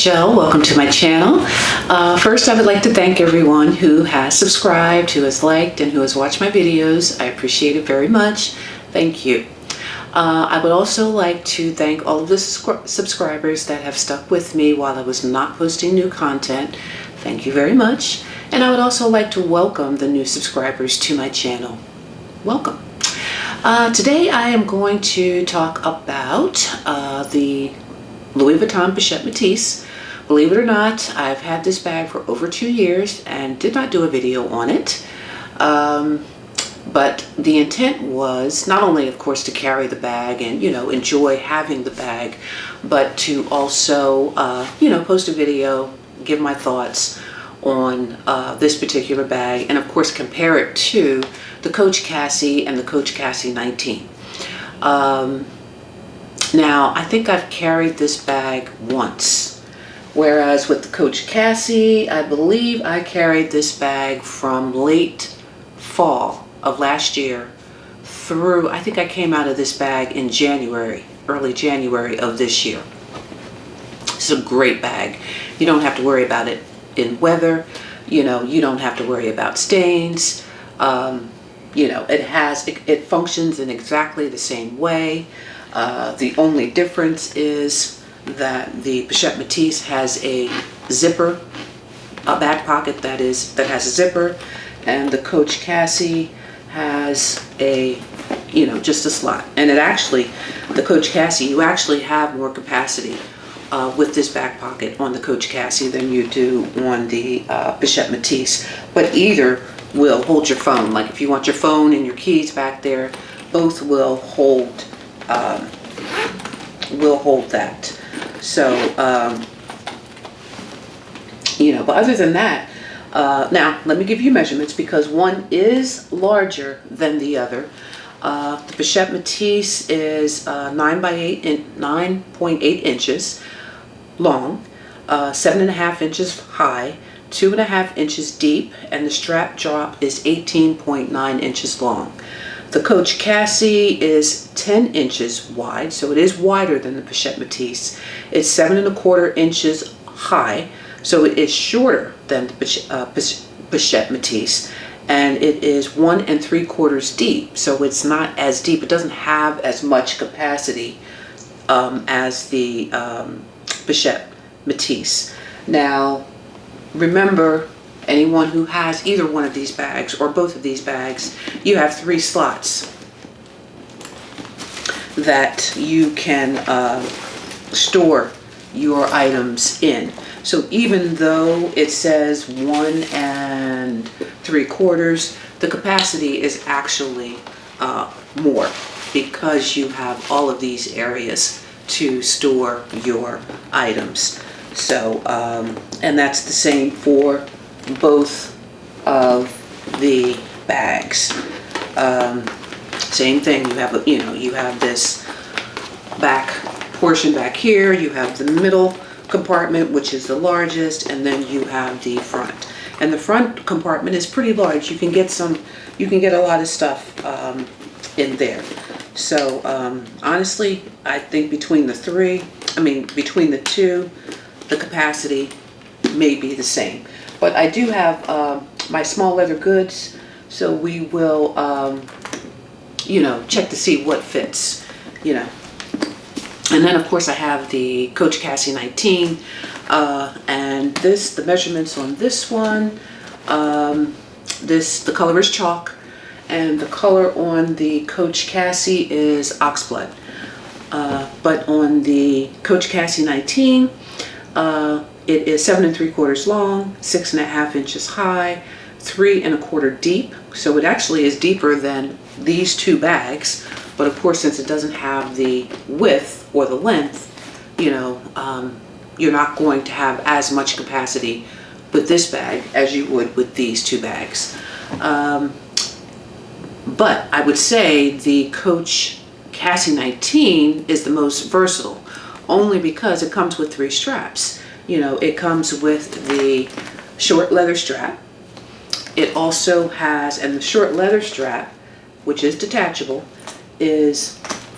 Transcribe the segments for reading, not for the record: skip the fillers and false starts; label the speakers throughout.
Speaker 1: Michelle. Welcome to my channel. First, I would like to thank everyone who has subscribed, who has liked, and who has watched my videos. I appreciate it very much. Thank you. I would also like to thank all of the subscribers that have stuck with me while I was not posting new content. Thank you very much. And I would also like to welcome the new subscribers to my channel. Welcome. Today I am going to talk about the Louis Vuitton Pochette Metis. Believe it or not, I've had this bag for over 2 years and did not do a video on it. But the intent was not only, of course, to carry the bag and, enjoy having the bag, but to also, post a video, give my thoughts on this particular bag, and of course compare it to the Coach Cassie and the Coach Cassie 19. Now, I think I've carried this bag once, whereas with the Coach Cassie, I believe I carried this bag from late fall of last year through, I think I came out of this bag in January, early January of this year. It's a great bag. You don't have to worry about it in weather, you don't have to worry about stains. It functions in exactly the same way. The only difference is that the Pochette Metis has a zipper, a back pocket that has a zipper, and the Coach Cassie has a, just a slot. And the Coach Cassie, you actually have more capacity with this back pocket on the Coach Cassie than you do on the Pochette Metis. But either will hold your phone. Like if you want your phone and your keys back there, both will hold that. So, but other than that, now let me give you measurements because one is larger than the other. The Pochette Metis is 9.8 inches long, 7.5 inches high, 2.5 inches deep, and the strap drop is 18.9 inches long. The Coach Cassie is 10 inches wide, so it is wider than the Pochette Metis. It's 7.25 inches high, so it is shorter than the Pochette Metis, and it is 1 3/4 deep, so it's not as deep. It doesn't have as much capacity as the Pochette Metis. Now, remember, anyone who has either one of these bags or both of these bags, you have 3 slots that you can store your items in. So even though it says 1 3/4, the capacity is actually more because you have all of these areas to store your items. So, and that's the same for both of the bags. Same thing. You have this back portion back here. You have the middle compartment, which is the largest, and then you have the front. And the front compartment is pretty large. You can get a lot of stuff in there. So honestly, I think between the two, the capacity may be the same. But I do have my small leather goods, so we will, check to see what fits, And then, of course, I have the Coach Cassie 19, and the measurements on this one, the color is chalk, and the color on the Coach Cassie is Oxblood. But on the Coach Cassie 19, it is 7 3/4 long, 6.5 inches high, 3 1/4 deep. So it actually is deeper than these 2 bags. But of course, since it doesn't have the width or the length, you're not going to have as much capacity with this bag as you would with these 2 bags. But I would say the Coach Cassie 19 is the most versatile, only because it comes with 3 straps. It comes with the short leather strap. It also has, and the short leather strap, which is detachable, is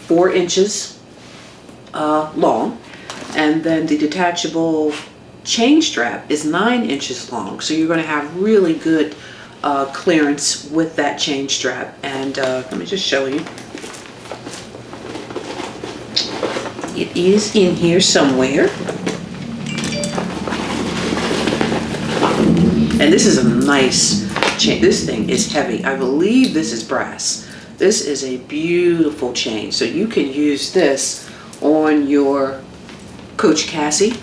Speaker 1: 4 inches long, and then the detachable chain strap is 9 inches long, so you're going to have really good clearance with that chain strap. And let me just show you. It is in here somewhere. And this is a nice chain. This thing is heavy. I believe this is brass. This is a beautiful chain. So you can use this on your Coach Cassie.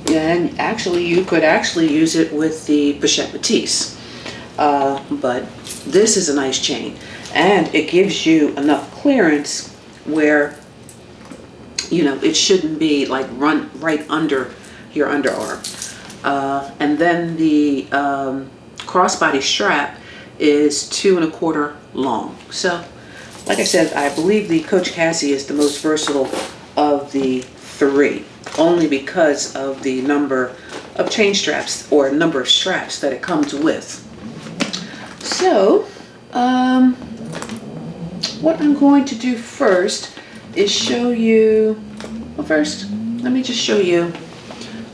Speaker 1: And actually, you could actually use it with the Pochette Metis. But this is a nice chain. And it gives you enough clearance where, you know, it shouldn't be like run right under your underarm. And then the crossbody strap is 2 1/4 long. So, like I said, I believe the Coach Cassie is the most versatile of the 3, only because of the number of chain straps or number of straps that it comes with. So, what I'm going to do first is show you, well, first, let me just show you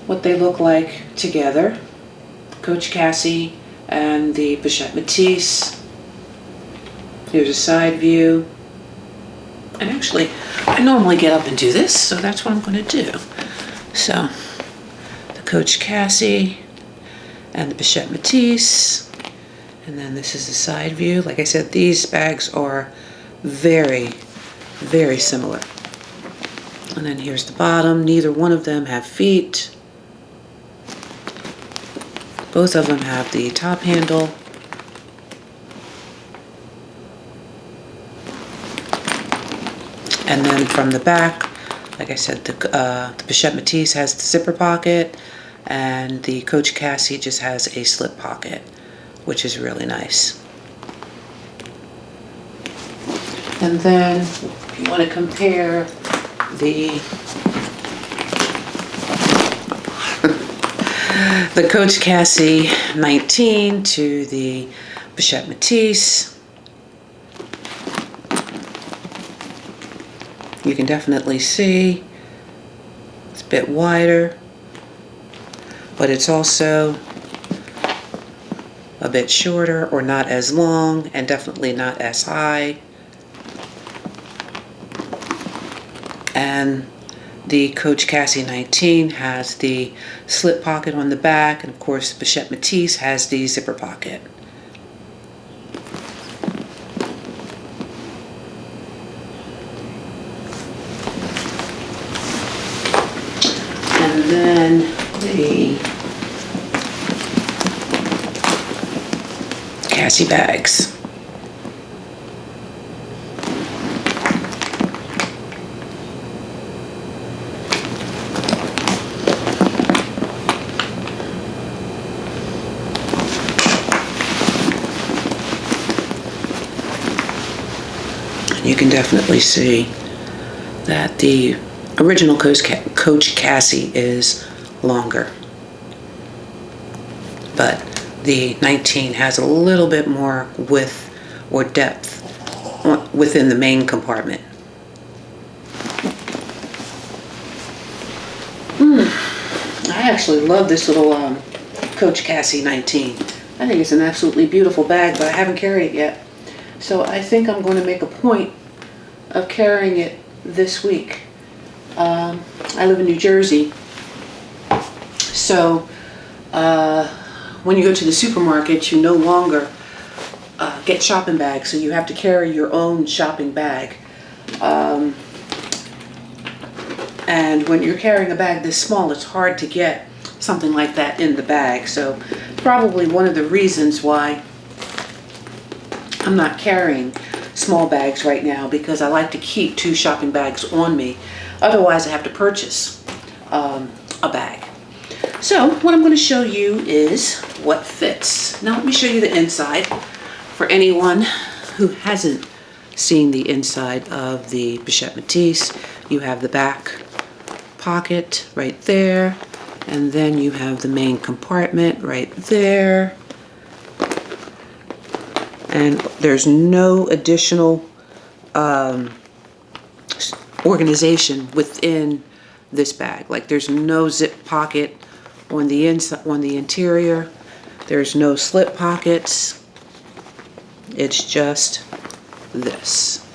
Speaker 1: what they look like together. Coach Cassie and the Pochette Metis. Here's a side view. And actually, I normally get up and do this, so that's what I'm going to do. So, the Coach Cassie and the Pochette Metis. And then this is the side view. Like I said, these bags are very, very similar. And then here's the bottom. Neither one of them have feet. Both of them have the top handle. And then from the back, like I said, the Pochette Metis has the zipper pocket, and the Coach Cassie just has a slip pocket, which is really nice. And then if you want to compare the the Coach Cassie 19 to the Pochette Metis, you can definitely see it's a bit wider, but it's also a bit shorter, or not as long, and definitely not as high. And the Coach Cassie 19 has the slip pocket on the back, and of course the Pochette Metis has the zipper pocket. And then the Cassie bags. You can definitely see that the original Coach Cassie is longer, but the 19 has a little bit more width or depth within the main compartment. I actually love this little Coach Cassie 19. I think it's an absolutely beautiful bag, but I haven't carried it yet. So I think I'm going to make a point of carrying it this week. I live in New Jersey, so when you go to the supermarket, you no longer get shopping bags, so you have to carry your own shopping bag. And when you're carrying a bag this small, it's hard to get something like that in the bag. So probably one of the reasons why I'm not carrying small bags right now, because I like to keep 2 shopping bags on me. Otherwise, I have to purchase a bag. So what I'm going to show you is what fits. Now let me show you the inside for anyone who hasn't seen the inside of the Pochette Metis. You have the back pocket right there, and then you have the main compartment right there. And there's no additional organization within this bag. Like, there's no zip pocket On the inside, on the interior, there's no slip pockets. It's just this.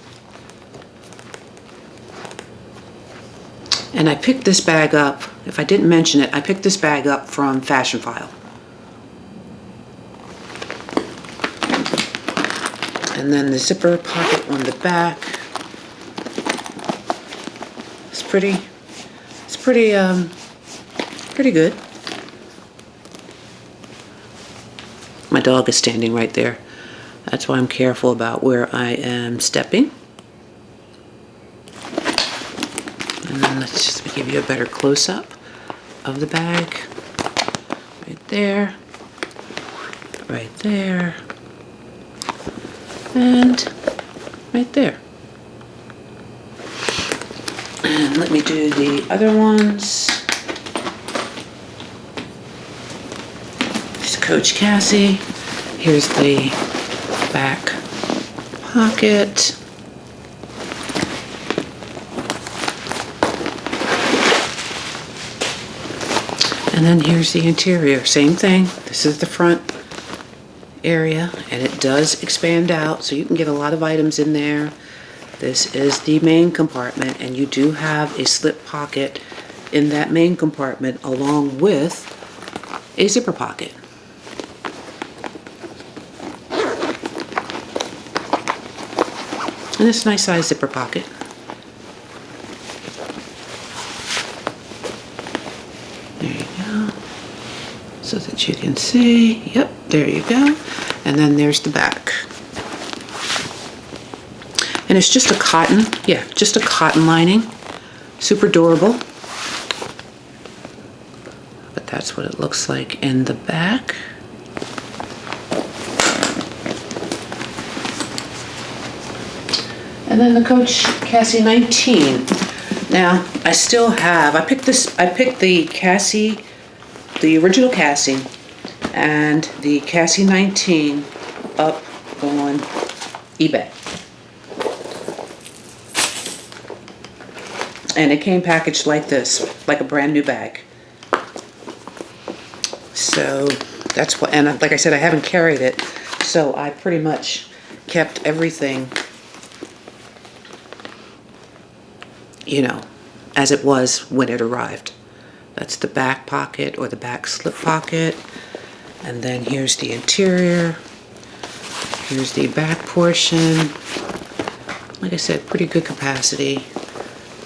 Speaker 1: And I picked this bag up, if I didn't mention it, I picked this bag up from Fashion File. And then the zipper pocket on the back. It's pretty good. My dog is standing right there. That's why I'm careful about where I am stepping. And then let's just give you a better close-up of the bag. Right there. Right there. And right there. And let me do the other ones. Here's Coach Cassie. Here's the back pocket. And then here's the interior. Same thing. This is the front area, and it does expand out, so you can get a lot of items in there. This is the main compartment, and you do have a slip pocket in that main compartment along with a zipper pocket. And this nice size zipper pocket. There you go. So that you can see. Yep, there you go. And then there's the back. And it's just a cotton, yeah, just a cotton lining. Super durable. But that's what it looks like in the back. And then the Coach Cassie 19. Now, I still have, I picked the Cassie, the original Cassie, and the Cassie 19 up on eBay. And it came packaged like this, like a brand new bag. So that's what, and like I said, I haven't carried it, so I pretty much kept everything, you know, as it was when it arrived. That's the back pocket or the back slip pocket. And then here's the interior. Here's the back portion. Like I said, pretty good capacity.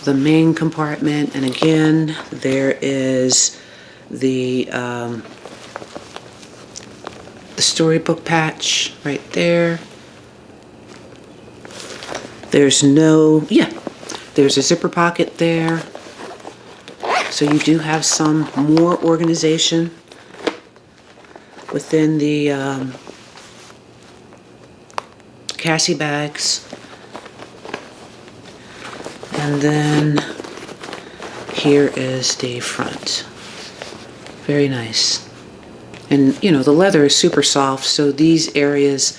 Speaker 1: The main compartment, and again, there is the storybook patch right there. There's no, yeah, there's a zipper pocket there. So you do have some more organization within the Cassie bags. And then here is the front. Very nice. And you know, the leather is super soft, so these areas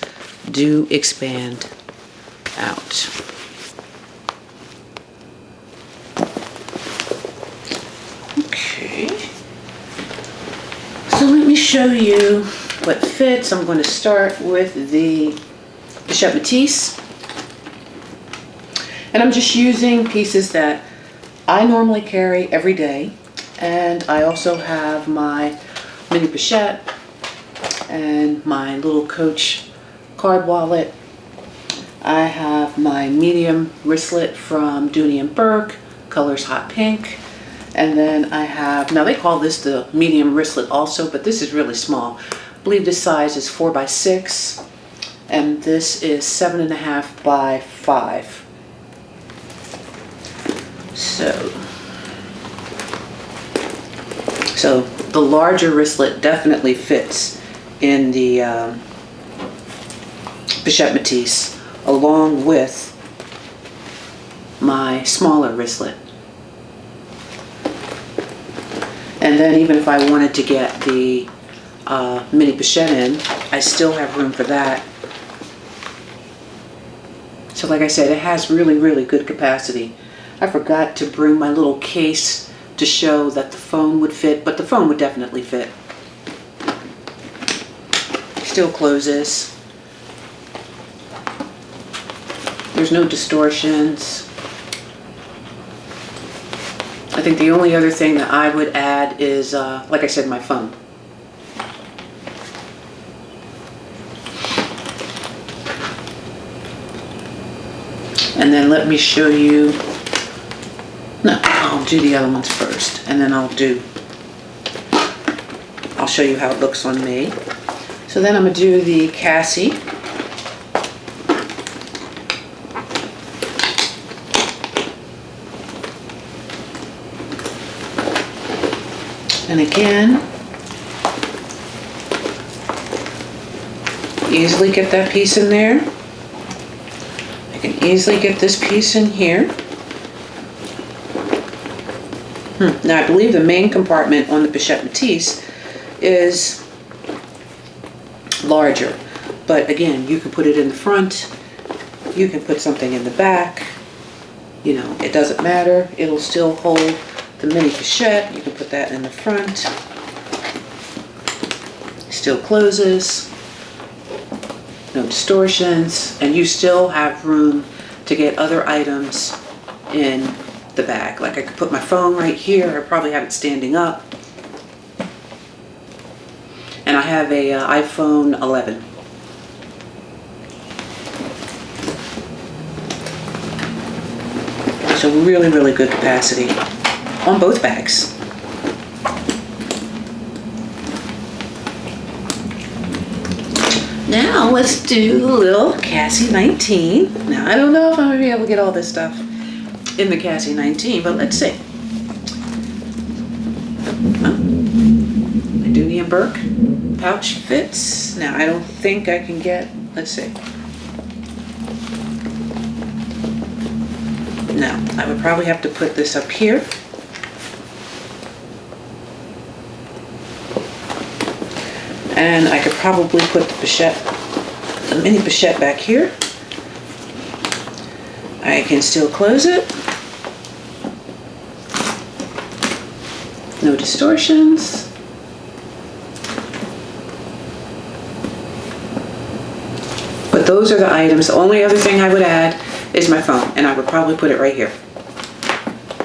Speaker 1: do expand out. Okay. So let me show you what fits. I'm going to start with the Pochette Metis. And I'm just using pieces that I normally carry every day. And I also have my mini pochette and my little Coach card wallet. I have my medium wristlet from Dooney & Burke, colors hot pink. And then I have, now they call this the medium wristlet also, but this is really small. I believe this size is 4 by 6, and this is 7.5 by 5. So the larger wristlet definitely fits in the Pochette Metis along with my smaller wristlet. And then even if I wanted to get the mini pochette in, I still have room for that. So like I said, it has really, really good capacity. I forgot to bring my little case to show that the phone would fit, but the phone would definitely fit. Still closes. There's no distortions. I think the only other thing that I would add is, like I said, my phone. And then let me show you, no, I'll do the other ones first, and then I'll show you how it looks on me. So then I'm gonna do the Cassie. And again, easily get that piece in there. I can easily get this piece in here. Now I believe the main compartment on the Pochette Metis is larger, but again, you can put it in the front, you can put something in the back, you know, it doesn't matter, it'll still hold the mini pochette. You can put that in the front, still closes, no distortions, and you still have room to get other items in the bag. Like I could put my phone right here, I probably have it standing up. And I have a iPhone 11. So really, really good capacity on both bags. Now let's do a little Cassie 19. Now I don't know if I'm gonna be able to get all this stuff in the Cassie 19, but let's see. My Dooney and Burke pouch fits. Now I don't think I can get, let's see. No, I would probably have to put this up here. And I could probably put the pochette, the mini pochette back here. I can still close it. No distortions. But those are the items. The only other thing I would add is my phone, and I would probably put it right here.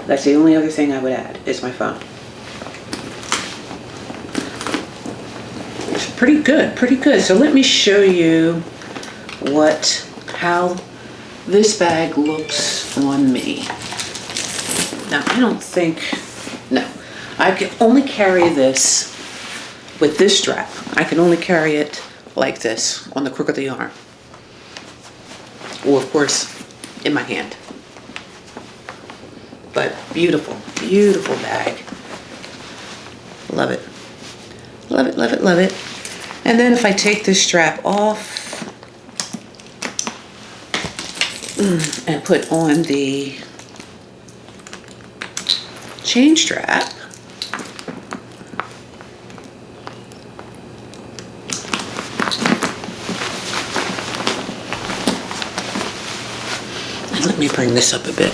Speaker 1: That's the only other thing I would add is my phone. It's pretty good, pretty good. So let me show you how this bag looks on me. Now I don't think, no, I can only carry this with this strap. I can only carry it like this on the crook of the arm. Or of course, in my hand. But beautiful, beautiful bag. Love it. Love it, love it, love it. And then if I take this strap off and put on the chain strap, and let me bring this up a bit.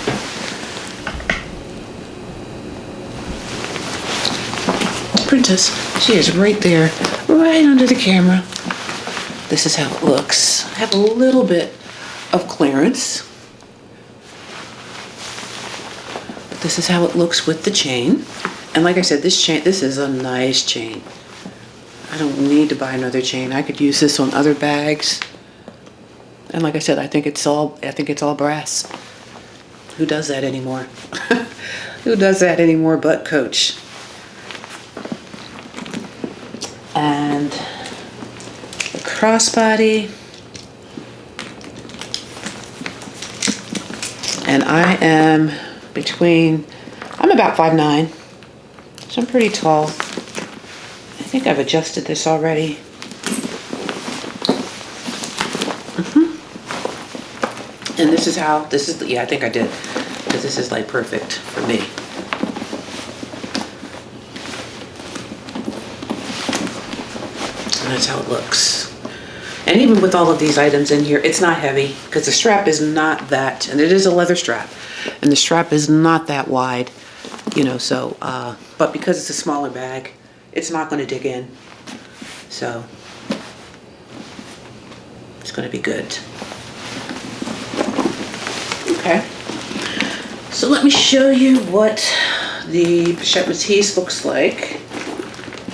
Speaker 1: Princess, she is right there, right under the camera. This is how it looks. I have a little bit of clearance. But this is how it looks with the chain. And like I said, this is a nice chain. I don't need to buy another chain. I could use this on other bags. And like I said, I think it's all brass. Who does that anymore? Who does that anymore but Coach? And the crossbody. And I am I'm about 5'9", so I'm pretty tall. I think I've adjusted this already. And yeah, I think I did, because this is like perfect for me. And that's how it looks. And even with all of these items in here, it's not heavy, because the strap is not that, and it is a leather strap, and the strap is not that wide. you know, so, but because it's a smaller bag, it's not going to dig in. So it's going to be good. Okay. So let me show you what the Pochette Metis looks like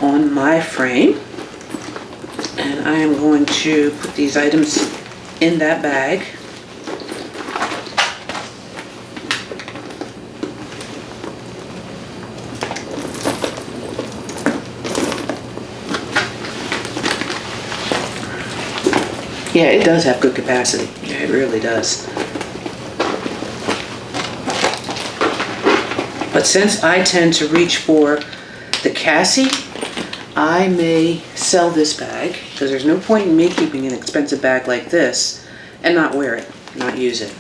Speaker 1: on my frame. And I am going to put these items in that bag. Yeah, it does have good capacity. Yeah, it really does. But since I tend to reach for the Cassie, I may sell this bag, because there's no point in me keeping an expensive bag like this and not wear it, not use it.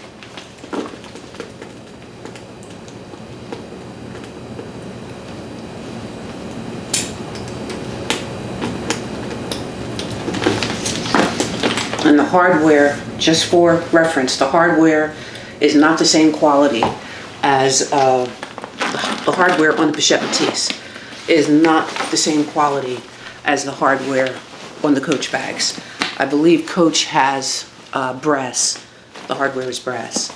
Speaker 1: And the hardware, just for reference, the hardware is not the same quality as the hardware on the Pochette Metis is not the same quality as the hardware on the Coach bags. I believe Coach has brass. The hardware is brass.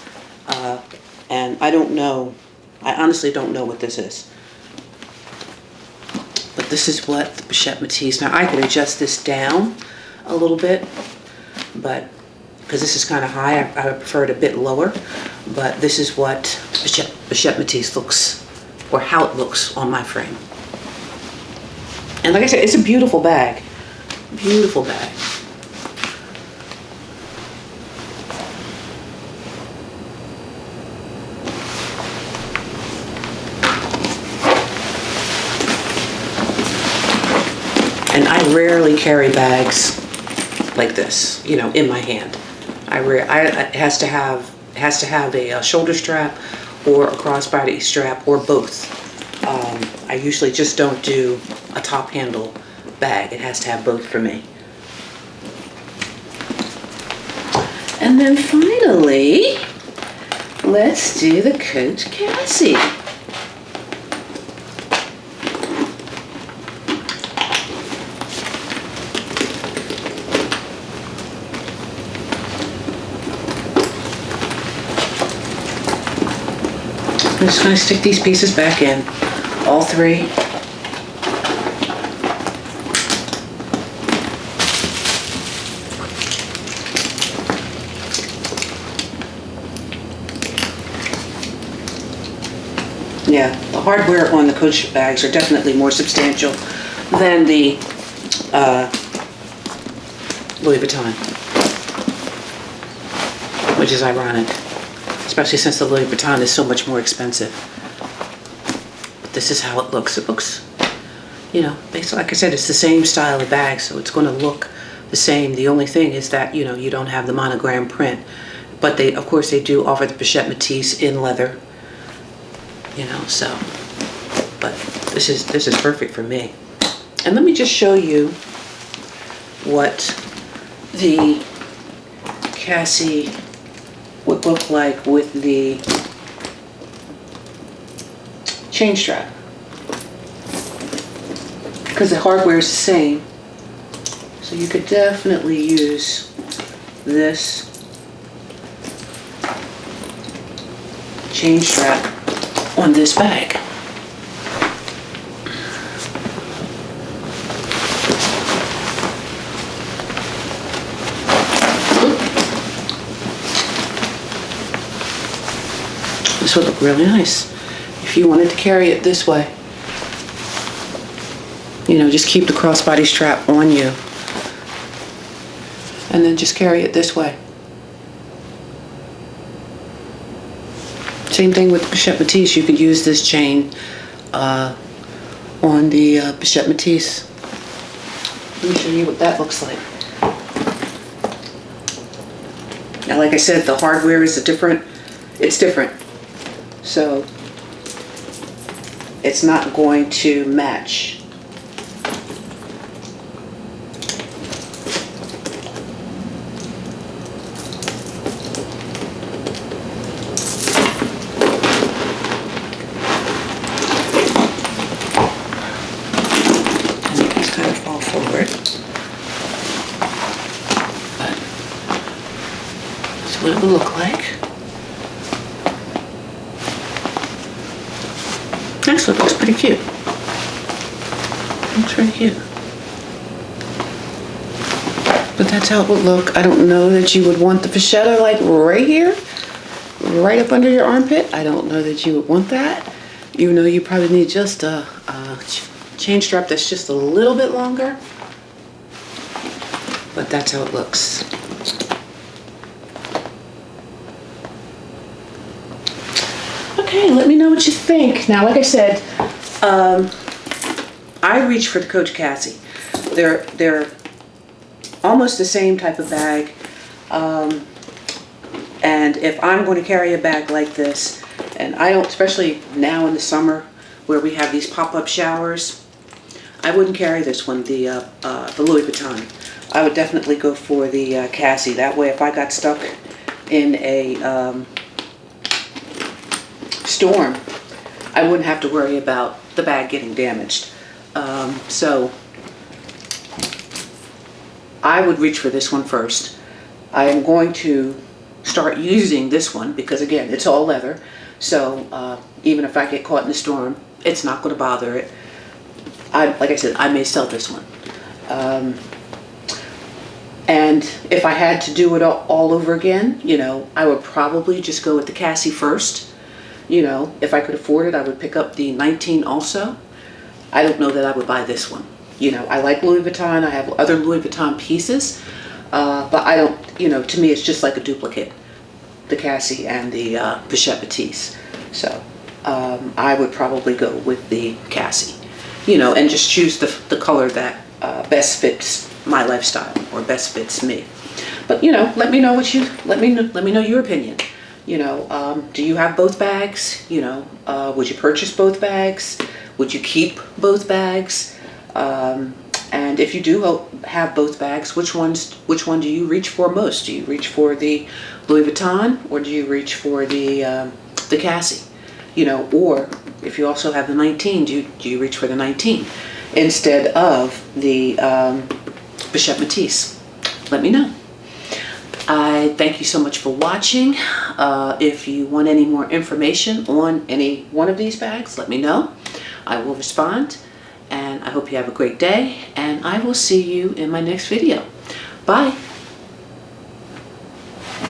Speaker 1: And I don't know, I honestly don't know what this is. But this is what the Pochette Metis, now I could adjust this down a little bit, but because this is kind of high, I prefer it a bit lower. But this is what Pochette Metis looks, or how it looks on my frame. And like I said, it's a beautiful bag. Beautiful bag. And I rarely carry bags like this, you know, in my hand. It has to have a shoulder strap or a crossbody strap or both. I usually just don't do a top handle bag. It has to have both for me. And then finally, let's do the Coach Cassie. I'm just going to stick these pieces back in, all three. Yeah, the hardware on the Coach bags are definitely more substantial than the Louis Vuitton, which is ironic. Especially since the Louis Vuitton is so much more expensive. But this is how it looks. It looks, you know, basically, like I said, it's the same style of bag, so it's going to look the same. The only thing is that, you know, you don't have the monogram print. But they, of course, they do offer the Pochette Metis in leather. You know, so, but this is perfect for me. And let me just show you what the Cassie would look like with the chain strap, because the hardware is the same, so you could definitely use this chain strap on this bag. This would look really nice if you wanted to carry it this way. You know, just keep the crossbody strap on you and then just carry it this way. Same thing with Pochette Metis. You could use this chain on the Pochette Metis. Let me show you what that looks like. Now, like I said, the hardware is different. So it's not going to match. what it would look like. Actually, it looks pretty cute. Looks pretty cute. But that's how it would look. I don't know that you would want the pochette like right here, right up under your armpit. I don't know that you would want that. Even though you probably need just a chain strap that's just a little bit longer. But that's how it looks. Okay, let me know what you think. Now, like I said, I reach for the Coach Cassie. They're almost the same type of bag. And if I'm going to carry a bag like this, and I don't, especially now in the summer where we have these pop-up showers, I wouldn't carry this one, the Louis Vuitton. I would definitely go for the Cassie. That way, if I got stuck in a storm, I wouldn't have to worry about the bag getting damaged. So I would reach for this one first. I am going to start using this one because, again, it's all leather. So even if I get caught in a storm, it's not going to bother it. Like I said, I may sell this one. And if I had to do it all over again, you know, I would probably just go with the Cassie first. You know, if I could afford it, I would pick up the 19 also. I don't know that I would buy this one. You know, I like Louis Vuitton. I have other Louis Vuitton pieces. But I don't, you know, to me it's just like a duplicate. The Cassie and the Pochette Metis. So I would probably go with the Cassie. You know, and just choose the color that best fits my lifestyle or best fits me. But you know, let me know what you let me know your opinion. You know, do you have both bags? You know, would you purchase both bags? Would you keep both bags? And if you do have both bags, which one do you reach for most? Do you reach for the Louis Vuitton or do you reach for the Cassie? You know, or if you also have the 19, do you reach for the 19 instead of the Pochette Metis? Let me know. I thank you so much for watching. If you want any more information on any one of these bags, let me know. I will respond. And I hope you have a great day. And I will see you in my next video. Bye.